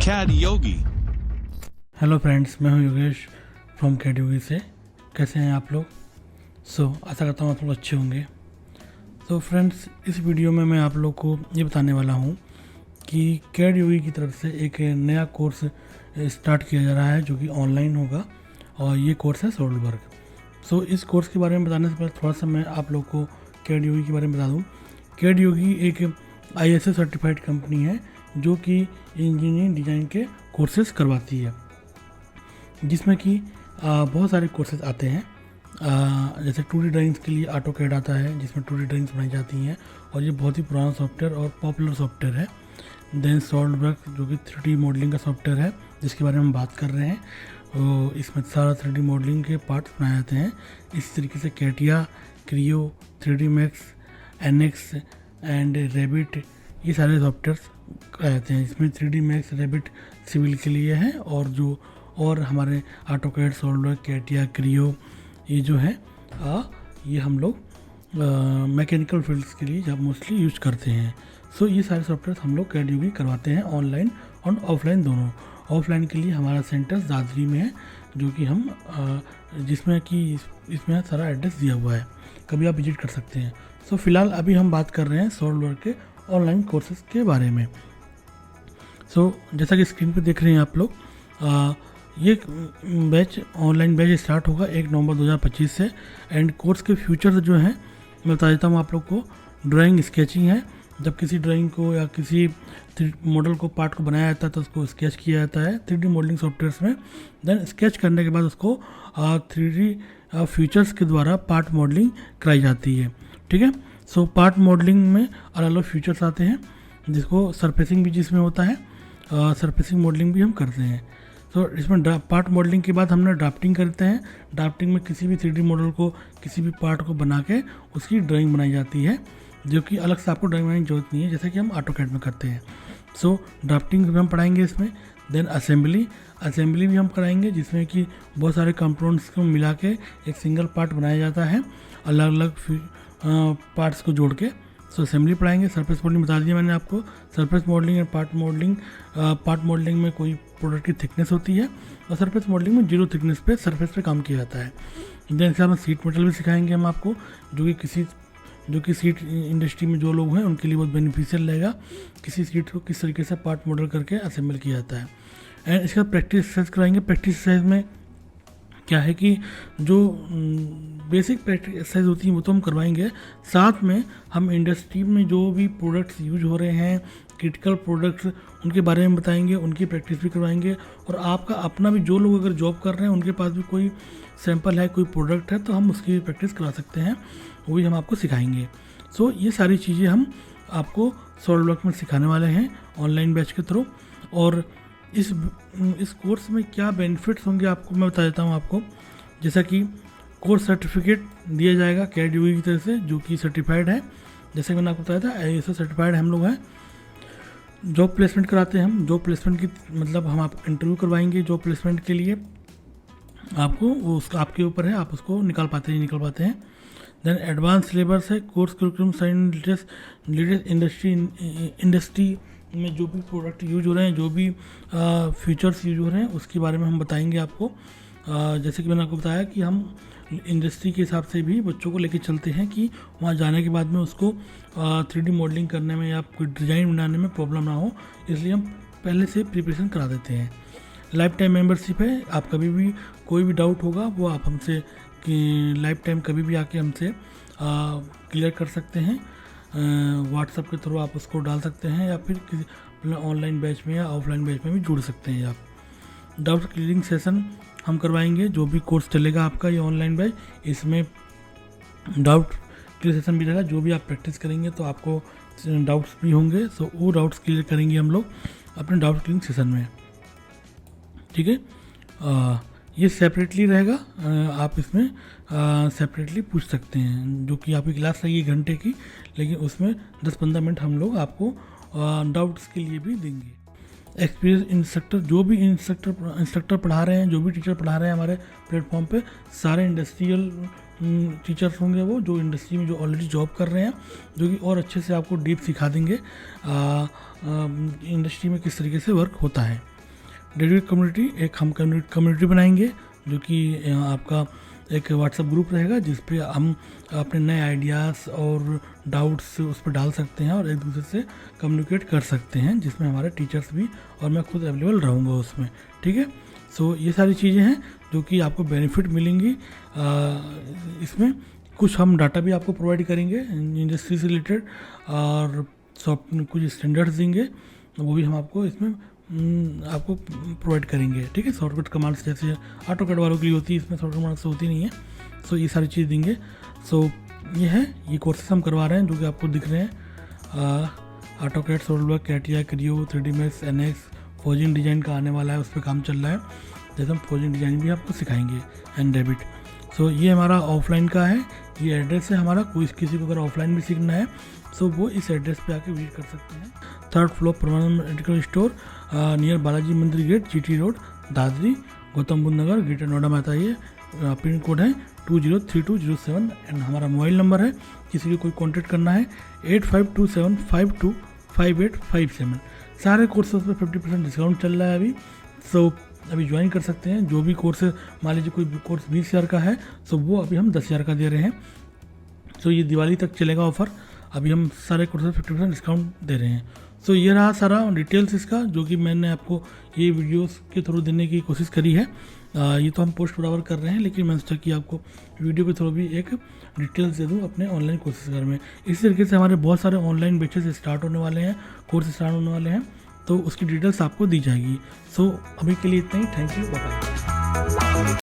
CAD Yogi। Hello friends, मैं हूं Yogesh from CAD योगी से। कैसे हैं आप लोग? आशा करता हूं आप लोग अच्छे होंगे। फ्रेंड्स, इस वीडियो में मैं आप लोग को ये बताने वाला हूं कि कैड योगी की तरफ से एक नया कोर्स स्टार्ट किया जा रहा है जो कि ऑनलाइन होगा, और ये कोर्स है सॉलिडवर्क। इस कोर्स के बारे में बताने से पहले थोड़ा सा मैं आप लोग को कैड योगी के बारे में बता दूँ। कैड योगी एक ISO सर्टिफाइड कंपनी है जो कि इंजीनियरिंग डिज़ाइन के कोर्सेज करवाती है, जिसमें कि बहुत सारे कोर्सेज आते हैं। जैसे 2D ड्राइंग्स के लिए AutoCAD आता है, जिसमें 2D ड्राइंग्स बनाई जाती हैं, और ये बहुत ही पुराना सॉफ्टवेयर और पॉपुलर सॉफ्टवेयर है। देन सॉलिडवर्क जो कि 3D मॉडलिंग का सॉफ्टवेयर है, जिसके बारे में हम बात कर रहे हैं। तो इसमें सारा 3D मॉडलिंग के पार्ट्स बनाए जाते हैं। इस तरीके से CATIA, Creo, 3D Max, NX and Revit, ये सारे सॉफ्टवेयर्स रहते हैं। इसमें 3D मैक्स, रैबिट सिविल के लिए है, और हमारे AutoCAD, सॉलिडवर्क, कैटिया, क्रियो, ये जो है ये हम लोग मैकेनिकल फील्ड्स के लिए जब मोस्टली यूज करते हैं। ये सारे सॉफ्टवेयर हम लोग कैड योगी करवाते हैं, ऑनलाइन और ऑफलाइन दोनों। ऑफलाइन के लिए हमारा सेंटर दादरी में है, जो कि हम जिसमें कि इसमें सारा एड्रेस दिया हुआ है, कभी आप विजिट कर सकते हैं। फ़िलहाल अभी हम बात कर रहे हैं सॉलिडवर्क के ऑनलाइन कोर्सेज के बारे में। जैसा कि स्क्रीन पे देख रहे हैं आप लोग, ये बैच ऑनलाइन बैच स्टार्ट होगा 1 नवंबर 2025 से। एंड कोर्स के फ्यूचर्स जो हैं मैं बता देता हूँ आप लोग को। ड्राइंग स्केचिंग है, जब किसी ड्राइंग को या किसी मॉडल को, पार्ट को बनाया जाता है तो उसको स्केच किया जाता है 3D मॉडलिंग सॉफ्टवेयर्स में। देन स्केच करने के बाद उसको 3D फीचर्स के द्वारा पार्ट मॉडलिंग कराई जाती है। ठीक है। पार्ट मॉडलिंग में अलग अलग फीचर्स आते हैं, जिसको सरफेसिंग भी जिसमें होता है, सरफेसिंग मॉडलिंग भी हम करते हैं। इसमें पार्ट मॉडलिंग के बाद हमने ड्राफ्टिंग करते हैं। ड्राफ्टिंग में किसी भी 3D मॉडल को, किसी भी पार्ट को बना के उसकी ड्राइंग बनाई जाती है, जो कि अलग से आपको ड्राइंग बनाने की जरूरत नहीं है, जैसे कि हम AutoCAD में करते हैं। ड्राफ्टिंग भी हम पढ़ाएंगे इसमें। देन असेंबली भी हम कराएंगे, जिसमें कि बहुत सारे कंपोनेंट्स को मिला के एक सिंगल पार्ट बनाया जाता है, अलग अलग पार्ट्स को जोड़ के। असेंबली पढ़ाएंगे। सरफेस मॉडलिंग बता दिया मैंने आपको। सरफेस मॉडलिंग और पार्ट मॉडलिंग में कोई प्रोडक्ट की थिकनेस होती है, और सरफेस मॉडलिंग में 0 थिकनेस पे सरफेस पे काम किया जाता है। देन इसके बाद सीट मेटल भी सिखाएंगे हम आपको, जो कि सीट इंडस्ट्री में जो लोग हैं उनके लिए बहुत बेनिफिशियल रहेगा। किसी सीट को किस तरीके से पार्ट मॉडल करके असेंबल किया जाता है। एंड इसका प्रैक्टिस एक्सरसाइज कराएंगे। प्रैक्टिस एक्सरसाइज में क्या है कि जो बेसिक प्रैक्टिस एक्सरसाइज होती है वो तो हम करवाएंगे, साथ में हम इंडस्ट्री में जो भी प्रोडक्ट्स यूज हो रहे हैं, क्रिटिकल प्रोडक्ट्स, उनके बारे में बताएंगे, उनकी प्रैक्टिस भी करवाएंगे। और आपका अपना भी, जो लोग अगर जॉब कर रहे हैं उनके पास भी कोई सैंपल है, कोई प्रोडक्ट है, तो हम उसकी भी प्रैक्टिस करा सकते हैं, वो भी हम आपको सिखाएंगे। ये सारी चीज़ें हम आपको सॉलिडवर्क में सिखाने वाले हैं ऑनलाइन बैच के थ्रू। और इस कोर्स में क्या बेनिफिट्स होंगे आपको मैं बता देता हूँ आपको। जैसा कि कोर्स सर्टिफिकेट दिया जाएगा कैड योगी की तरफ से, जो कि सर्टिफाइड है। जैसे मैंने आपको बताया था, ISO सर्टिफाइड हम लोग हैं। जॉब प्लेसमेंट कराते हैं हम। जॉब प्लेसमेंट की मतलब हम आप इंटरव्यू करवाएंगे जॉब प्लेसमेंट के लिए। आपको वो उसका आपके ऊपर है, आप उसको निकाल पाते हैं, नहीं निकाल पाते हैं। देन एडवांस सिलेबस है। कोर्स करिकुलम लेटेस्ट इंडस्ट्री में जो भी प्रोडक्ट यूज हो रहे हैं, जो भी फीचर्स यूज हो रहे हैं, उसके बारे में हम बताएंगे आपको। जैसे कि मैंने आपको बताया कि हम इंडस्ट्री के हिसाब से भी बच्चों को लेके चलते हैं कि वहाँ जाने के बाद में उसको 3D मॉडलिंग करने में या कोई डिज़ाइन बनाने में प्रॉब्लम ना हो, इसलिए हम पहले से प्रिपरेशन करा देते हैं। लाइफ टाइम मेंबरशिप है। आप कभी भी कोई भी डाउट होगा वो आप हमसे कि लाइफ टाइम कभी भी आके हमसे क्लियर कर सकते हैं। व्हाट्सएप के थ्रू आप उसको डाल सकते हैं, या फिर किसी ऑनलाइन बैच में या ऑफलाइन बैच में भी जुड़ सकते हैं आप। डाउट क्लियरिंग सेशन हम करवाएंगे। जो भी कोर्स चलेगा आपका ये ऑनलाइन बैच, इसमें डाउट क्लियर सेशन भी रहेगा। जो भी आप प्रैक्टिस करेंगे तो आपको डाउट्स भी होंगे, वो डाउट्स क्लियर करेंगे हम लोग अपने डाउट क्लियरिंग सेशन में। ठीक है। ये सेपरेटली रहेगा। आप इसमें सेपरेटली पूछ सकते हैं, जो कि आपकी क्लास रहेगी 1 घंटे की, लेकिन उसमें 10-15 मिनट हम लोग आपको डाउट्स के लिए भी देंगे। एक्सपीरियंस इंस्ट्रक्टर, जो भी इंस्ट्रक्टर पढ़ा रहे हैं, जो भी टीचर पढ़ा रहे हैं हमारे प्लेटफॉर्म पे, सारे इंडस्ट्रियल टीचर्स होंगे, वो जो इंडस्ट्री में जो ऑलरेडी जॉब कर रहे हैं, जो कि और अच्छे से आपको डीप सिखा देंगे इंडस्ट्री में किस तरीके से वर्क होता है। डेडिकेटेड कम्युनिटी, एक हम कम्युनिटी बनाएंगे जो कि आपका एक व्हाट्सएप ग्रुप रहेगा जिस पे हम अपने नए आइडियाज़ और डाउट्स उस पर डाल सकते हैं और एक दूसरे से कम्युनिकेट कर सकते हैं, जिसमें हमारे टीचर्स भी और मैं खुद अवेलेबल रहूँगा उसमें। ठीक है, सो ये सारी चीज़ें हैं जो कि आपको बेनिफिट मिलेंगी। इसमें कुछ हम डाटा भी आपको प्रोवाइड करेंगे इंडस्ट्री से रिलेटेड और कुछ स्टैंडर्ड्स देंगे, वो भी हम आपको इसमें आपको प्रोवाइड करेंगे। ठीक है, शॉर्टकट कमांड्स जैसे ऑटोकैड वालों के लिए होती है, इसमें शॉर्टकट कमांड्स होती नहीं है। सो ये सारी चीज़ देंगे। सो ये है, ये कोर्सेस हम करवा रहे हैं जो कि आपको दिख रहे हैं। AutoCAD, SolidWorks, CATIA, Creo, 3D Max, NX, फोजिंग डिज़ाइन का आने वाला है, उस पर काम चल रहा है। जैसे हम फोजिंग डिज़ाइन भी आपको सिखाएंगे एंड डेबिट। सो ये हमारा ऑफलाइन का है, ये एड्रेस है हमारा। कोई किसी को अगर ऑफलाइन भी सीखना है सो वो इस एड्रेस पे आके विजिट कर सकते हैं। 3rd floor permanent medical store near Balaji Mandir gate, GT road, Dadri, Gautam Buddh Nagar, Greater Noida में आता है। ये पिन कोड है 203207 एंड हमारा मोबाइल नंबर है, किसी को कोई कॉन्टैक्ट करना है 8527525857। सारे कोर्सेज पे 50% डिस्काउंट चल रहा है अभी। सो अभी ज्वाइन कर सकते हैं। जो भी कोर्स, मान लीजिए कोई कोर्स 20,000 का है सो वो अभी हम 10,000 का दे रहे हैं। सो ये दिवाली तक चलेगा ऑफ़र। अभी हम सारे कोर्सेज 50% डिस्काउंट दे रहे हैं। सो ये रहा सारा डिटेल्स इसका, जो कि मैंने आपको ये वीडियोस के थ्रू देने की कोशिश करी है। ये तो हम पोस्ट बराबर कर रहे हैं, लेकिन मैंने सोचा कि आपको वीडियो के थ्रू भी एक डिटेल्स दे दूँ अपने ऑनलाइन कोर्सेज घर में। इसी तरीके से हमारे बहुत सारे ऑनलाइन बैचेस स्टार्ट होने वाले हैं, कोर्स स्टार्ट होने वाले हैं, तो उसकी डिटेल्स आपको दी जाएगी। सो अभी के लिए इतना ही। Thank you, bye.